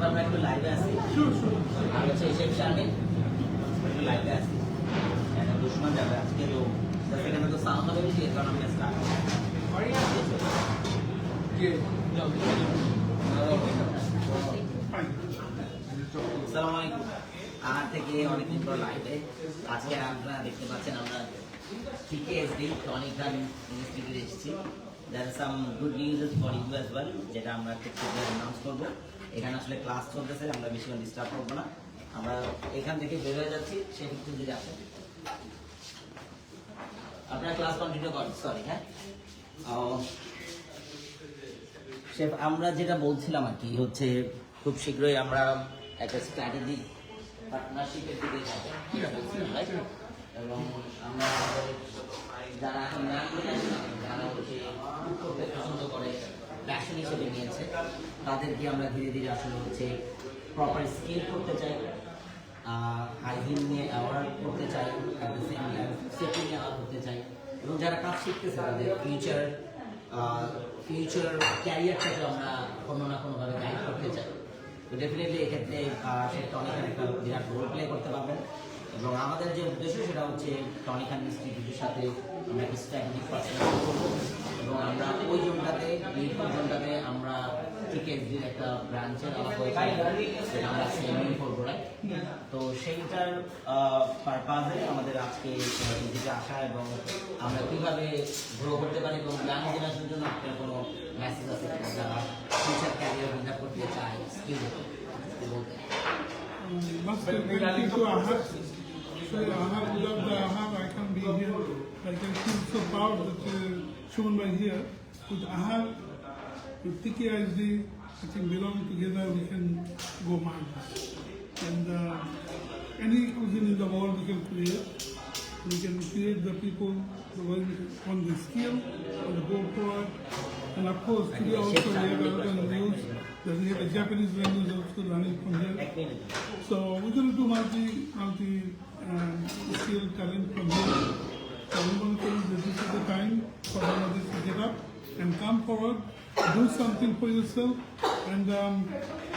আমরা একটু লাইভে আছি আর হচ্ছে শেখ শারমিন একটু লাইভে আছি দুশ্মন যাবে আজকে তো সেখানে তো সাউন্ড হবে বেশি এর কারণে আমরা স্টার্ট আসসালামু আলাইকুম আমার থেকে অনেকদিন পর লাইভে আজকে আপনারা দেখতে পাচ্ছেন আমরা TKSD টনিকান ইনস্টিটিউটে এসেছি there are some good news for you as well যেটা আমরা খুব শীঘ্রই অ্যানাউন্স করব এখানে আসলে ক্লাস চলতেছে আমরা বেশিক্ষণ ডিস্টার্ব করবো না আমরা এখান থেকে বের হয়ে যাচ্ছি সেক্ষেত্রে যদি আসেন আপনারা ক্লাস কন্টিনিউ করেন সরি হ্যাঁ আমরা যেটা বলছিলাম আর কি হচ্ছে খুব শীঘ্রই আমরা একটা স্ট্র্যাটেজি পার্টনারশিপের দিকে যাবো এবং আমরা যারা এখন যারা হচ্ছে করতে পছন্দ করে প্যাশন হিসেবে নিয়েছে তাদেরকে আমরা ধীরে ধীরে আসলে হচ্ছে প্রপার স্কিল করতে চাই হাইজিন নিয়ে অ্যাওয়ার্ড করতে চাই at the same time safety নিয়ে অ্যাওয়ার্ড করতে চাই এবং যারা কাজ শিখতেছে তাদের ফিউচার ক্যারিয়ারটাকে আমরা কোনো না কোনোভাবে গাইড করতে চাই তো ডেফিনেটলি এক্ষেত্রে সেটা অনেক একটা বিরাট রোল প্লে করতে পারবেন এবং আমাদের যে উদ্দেশ্য সেটা হচ্ছে টনিকান ইনস্টিটিউটের সাথে আমরা একটা স্ট্র্যাটেজিক পার্টনারশিপ করবো এবং আমরা ওই জোনটাতে জোনটাতে আমরা TKSDর একটা ব্রাঞ্চের আলাপ হয়েছে সেটা আমরা সেমিং করবো রাইট তো সেইটার পারপাজে আমাদের আজকে দিকে আসা এবং আমরা কীভাবে গ্রো করতে পারি এবং ইয়াং জেনারেশনের জন্য আপনার কোনো মেসেজ আছে যারা ফিউচার ক্যারিয়ার বিল্ড আপ করতে চায় স্কিল বলতে Without the Ahab, I can't be here. I can feel so proud that Shuman by here. With Ahab, with TKSD, I think belong together, we can go miles. And any cuisine in the world we can create. We can create the people on the skill, on the go forward. And of course, today also we have another news that we have a Japanese language also running from here. So we're going to do multi skill talent from here. So we want to tell you that this is the time for Bangladesh to get up and come forward, do something for yourself, and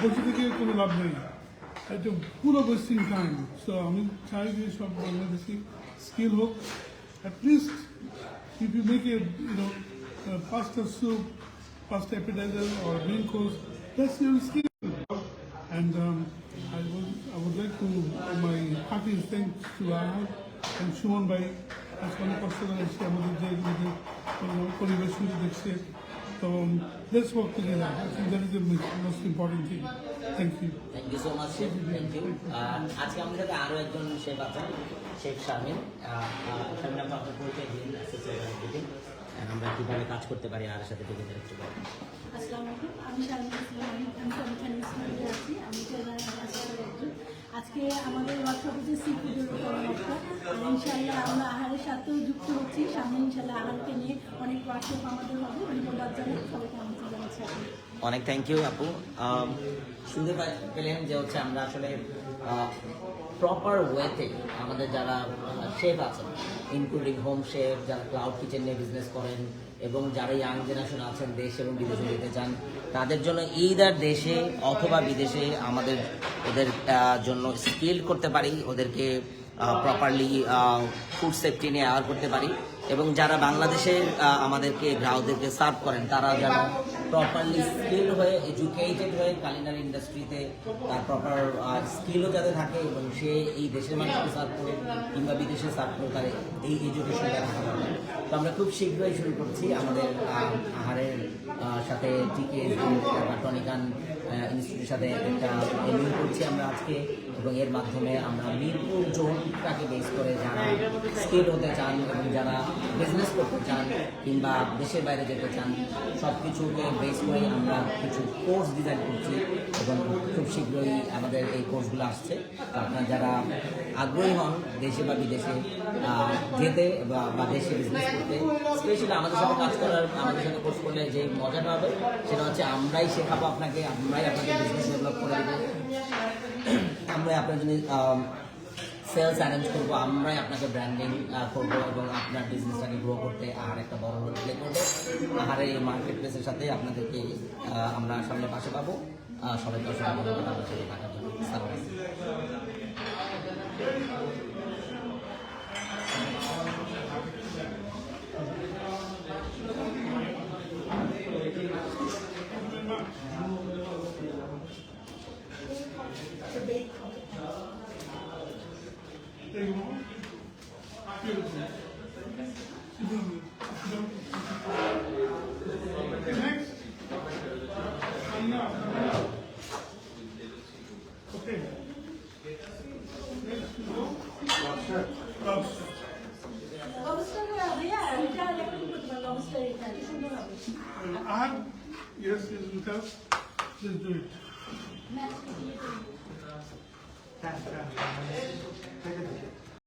বসে থেকে কোনো লাভ নেই এটা পুরো wasting time so আমি চাই যে সব বাংলাদেশি স্কিল হোক at least if you make a pasta soup, pasta appetizer or main course, that's your skill. And I would like to my hearty thanks to Ahad and Shuman Bhai as one of us এসে আমাদের যে পরিবেশনটা দেখছে তো let's work together. I think that is the most important thing. Thank you. Thank you so much, Chef. Thank you. আজকে আমাদের সাথে আরো একজন শেফ আছেন শেখ শারমিন শারমিন আপনার পরিচয় দিন অ্যাসোসিয়েশন আমরা কিভাবে কাজ করতে পারি আর সাথে থেকে একটু বলুন আসসালামু আলাইকুম আমি শারমিন ইসলাম আমি আছি আমি আজকে আমাদের ওয়ার্কশপ হচ্ছে সি ফুডের উপর ওয়ার্কশপ ইনশাআল্লাহ আমরা আহারের সাথেও যুক্ত হচ্ছি সামনে ইনশাআল্লাহ আহারকে নিয়ে অনেক ওয়ার্কশপ আমাদের হবে ধন্যবাদ জানাই সবাইকে আমন্ত্রণ জানাচ্ছি অনেক থ্যাংক ইউ আপু শুনতে পেলেন যে হচ্ছে আমরা আসলে প্রপার ওয়েতে আমাদের যারা শেফ আছেন ইনক্লুডিং হোম শেফ যারা ক্লাউড কিচেন নিয়ে বিজনেস করেন এবং যারা ইয়াং জেনারেশন আছেন দেশ এবং বিদেশে যেতে চান তাদের জন্য ইদার দেশে অথবা বিদেশে আমাদের ওদের জন্য স্কিল করতে পারি ওদেরকে প্রপারলি ফুড সেফটি নিয়ে অ্যাওয়ার করতে পারি এবং যারা বাংলাদেশের আমাদেরকে গ্রাহকদেরকে সার্ভ করেন তারা যারা প্রপারলি স্কিল হয়ে এডুকেটেড হয়ে কালিনারি ইন্ডাস্ট্রিতে তার প্রপার স্কিলও যাতে থাকে এবং সে এই দেশের মানুষকে সার্ভ করে কিংবা বিদেশে সার্ভ করে তার এই এডুকেশনটা থাকা দরকার তো আমরা খুব শীঘ্রই শুরু করছি আমাদের আহারের সাথে TKSD বা টনিকান ইনস্টিটিউটের সাথে একটা এমইউ করছি আমরা আজকে এবং এর মাধ্যমে আমরা মিরপুর জোনটাকে বেস করে যারা স্কিল হতে চান এবং যারা বিজনেস করতে চান কিংবা দেশের বাইরে যেতে চান সব কিছুকে বেস করে আমরা কিছু কোর্স ডিজাইন করছি এবং খুব শীঘ্রই আমাদের এই কোর্সগুলো আসছে আপনারা যারা আগ্রহী হন দেশে বা বিদেশে যেতে বা দেশে বিজনেস করতে স্পেশালি আমাদের সাথে কাজ করার আমাদের সাথে কোর্স করলে যে মজাটা হবে সেটা হচ্ছে আমরাই শেখাবো আপনাকে আমরাই আপনাকে বিজনেস ডেভেলপ করে দেবো আমরা আপনার জন্য সেলস অ্যারেঞ্জ করবো, আমরাই আপনাকে ব্র্যান্ডিং করবো এবং আপনার বিজনেসটাকে গ্রো করতে আর একটা বড় রোল প্লে করবে। আহারের এই মার্কেট প্লেসের সাথে আপনাদেরকে আমরা সামনে পাশে পাবো। সবাইকে অসংখ্য ধন্যবাদ আমার সাথে থাকার জন্য। আসসালামু আলাইকুম। There you go. Beautiful. Okay, next. Coming up. Okay. Next you go. Lobster. Lobster. Lobster ভাইয়া এটা রেকমেন্ড করতে পারেন, লবস্টার এটা সুন্দর হবে। Ahad, yes, you tell. Let's do it. Match দিয়ে Can.